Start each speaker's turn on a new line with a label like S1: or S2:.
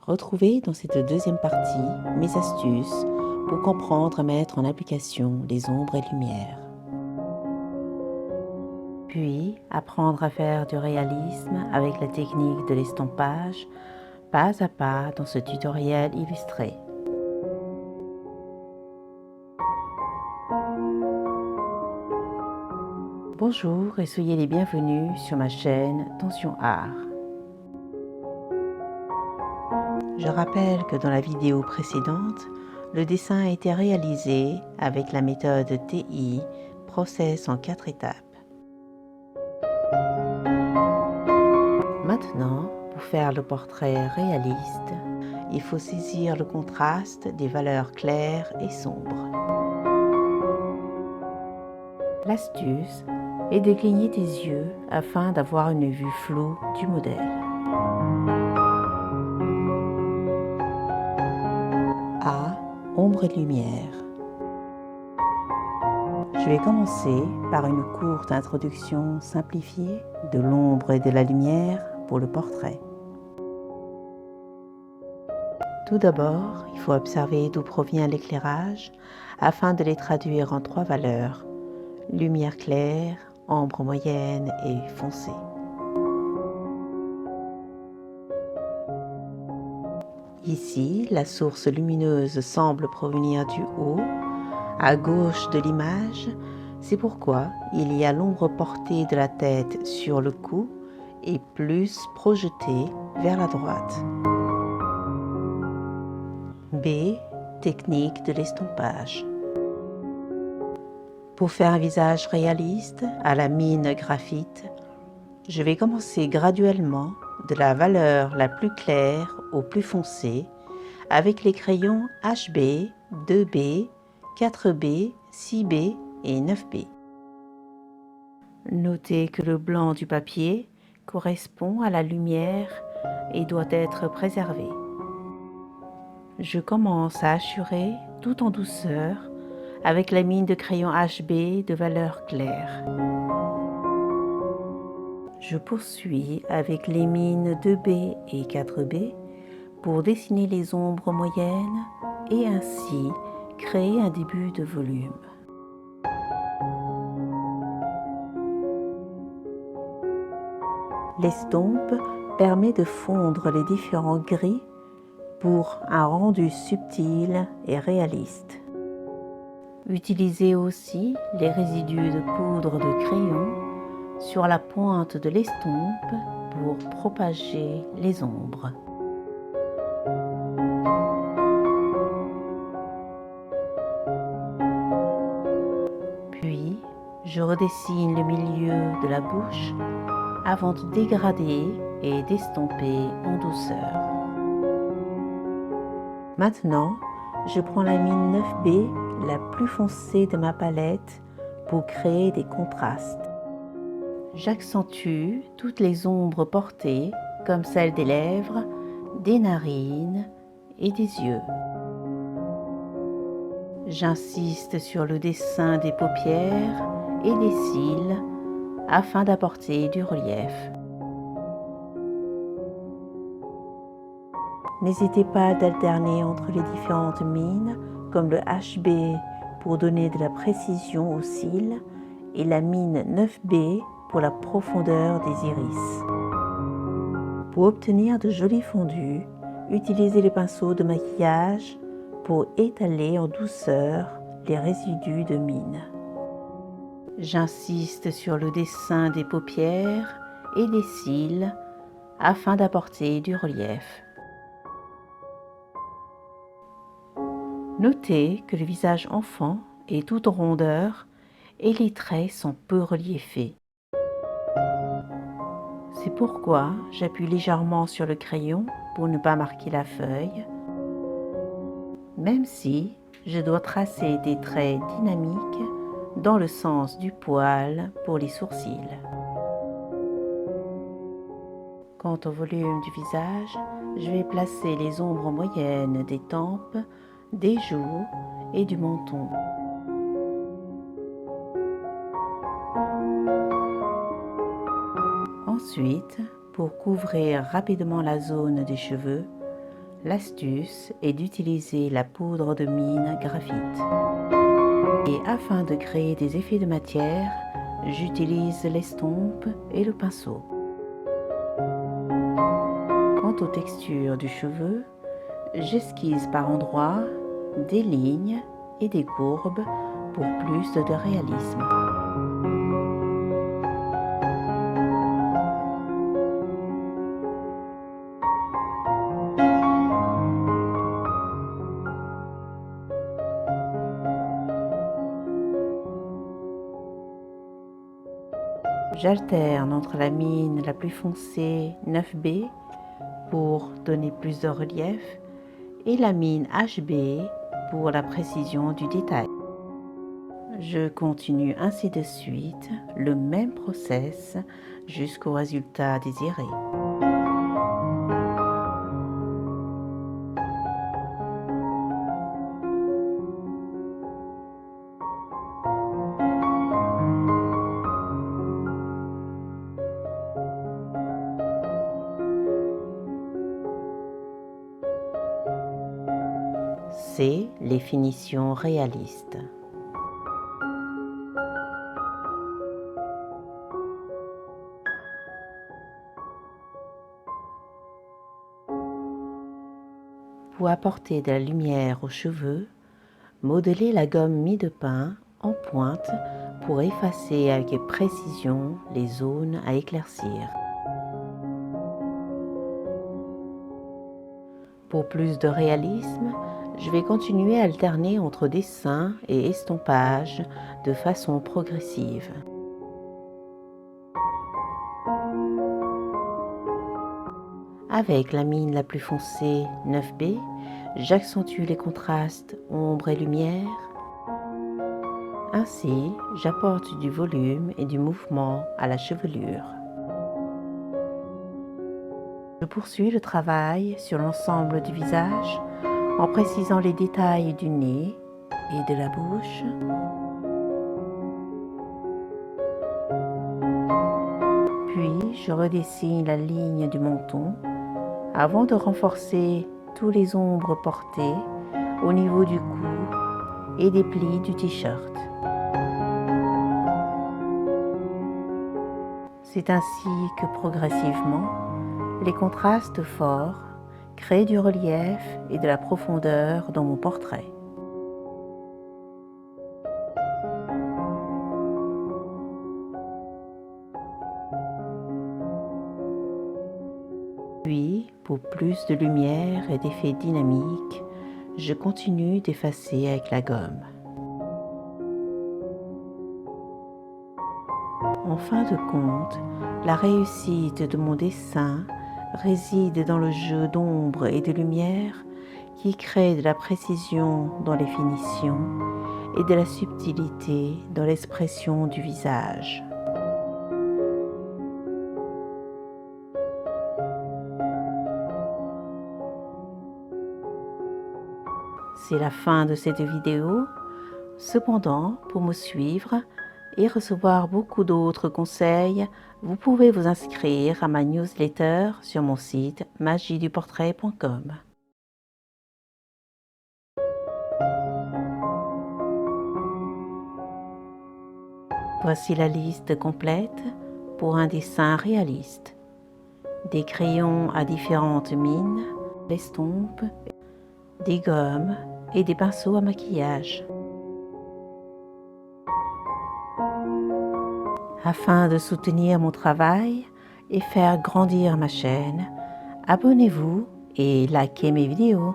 S1: Retrouvez dans cette deuxième partie mes astuces pour comprendre et mettre en application les ombres et lumières. Puis, apprendre à faire du réalisme avec la technique de l'estompage, pas à pas dans ce tutoriel illustré. Bonjour et soyez les bienvenus sur ma chaîne Tension Art. Je rappelle que dans la vidéo précédente, le dessin a été réalisé avec la méthode TI, Process en 4 étapes. Maintenant, pour faire le portrait réaliste, il faut saisir le contraste des valeurs claires et sombres. L'astuce est de cligner tes yeux afin d'avoir une vue floue du modèle. A. Ombre et lumière. Je vais commencer par une courte introduction simplifiée de l'ombre et de la lumière pour le portrait. Tout d'abord, il faut observer d'où provient l'éclairage afin de les traduire en 3 valeurs: lumière claire, ombre moyenne et foncée. Ici, la source lumineuse semble provenir du haut, à gauche de l'image. C'est pourquoi il y a l'ombre portée de la tête sur le cou et plus projetée vers la droite. B. Technique de l'estompage. Pour faire un visage réaliste à la mine graphite, je vais commencer graduellement de la valeur la plus claire au plus foncé avec les crayons HB, 2B, 4B, 6B et 9B. Notez que le blanc du papier correspond à la lumière et doit être préservé. Je commence à assurer tout en douceur avec la mine de crayon HB de valeur claire. Je poursuis avec les mines 2B et 4B pour dessiner les ombres moyennes et ainsi créer un début de volume. L'estompe permet de fondre les différents gris pour un rendu subtil et réaliste. Utilisez aussi les résidus de poudre de crayon sur la pointe de l'estompe pour propager les ombres. Puis, je redessine le milieu de la bouche avant de dégrader et d'estomper en douceur. Maintenant, je prends la mine 9B, la plus foncée de ma palette, pour créer des contrastes. J'accentue toutes les ombres portées, comme celles des lèvres, des narines et des yeux. J'insiste sur le dessin des paupières et des cils afin d'apporter du relief. N'hésitez pas d'alterner entre les différentes mines, comme le HB pour donner de la précision aux cils et la mine 9B pour la profondeur des iris. Pour obtenir de jolis fondus, utilisez les pinceaux de maquillage pour étaler en douceur les résidus de mine. J'insiste sur le dessin des paupières et des cils afin d'apporter du relief. Notez que le visage enfant est tout en rondeur et les traits sont peu reliefés. C'est pourquoi j'appuie légèrement sur le crayon pour ne pas marquer la feuille, même si je dois tracer des traits dynamiques dans le sens du poil pour les sourcils. Quant au volume du visage, je vais placer les ombres moyennes des tempes, des joues et du menton. Ensuite, pour couvrir rapidement la zone des cheveux, L'astuce est d'utiliser la poudre de mine graphite. Et afin de créer des effets de matière, j'utilise l'estompe et le pinceau. Quant aux textures du cheveu, j'esquisse par endroits des lignes et des courbes pour plus de réalisme. J'alterne entre la mine la plus foncée 9B pour donner plus de relief et la mine HB pour la précision du détail. Je continue ainsi de suite le même process jusqu'au résultat désiré. C'est les finitions réalistes. Pour apporter de la lumière aux cheveux, modelez la gomme mie de pin en pointe pour effacer avec précision les zones à éclaircir. Pour plus de réalisme, je vais continuer à alterner entre dessin et estompage de façon progressive. Avec la mine la plus foncée 9B, j'accentue les contrastes ombre et lumière. Ainsi, j'apporte du volume et du mouvement à la chevelure. Je poursuis le travail sur l'ensemble du visage en précisant les détails du nez et de la bouche. Puis, je redessine la ligne du menton avant de renforcer tous les ombres portées au niveau du cou et des plis du t-shirt. C'est ainsi que progressivement, les contrastes forts créent du relief et de la profondeur dans mon portrait. Puis, pour plus de lumière et d'effets dynamiques, je continue d'effacer avec la gomme. En fin de compte, la réussite de mon dessin réside dans le jeu d'ombre et de lumière qui crée de la précision dans les finitions et de la subtilité dans l'expression du visage. C'est la fin de cette vidéo. Cependant, pour me suivre et recevoir beaucoup d'autres conseils, vous pouvez vous inscrire à ma newsletter sur mon site magieduportrait.com. Voici la liste complète pour un dessin réaliste. Des crayons à différentes mines, l'estompe, des gommes et des pinceaux à maquillage. Afin de soutenir mon travail et faire grandir ma chaîne, abonnez-vous et likez mes vidéos.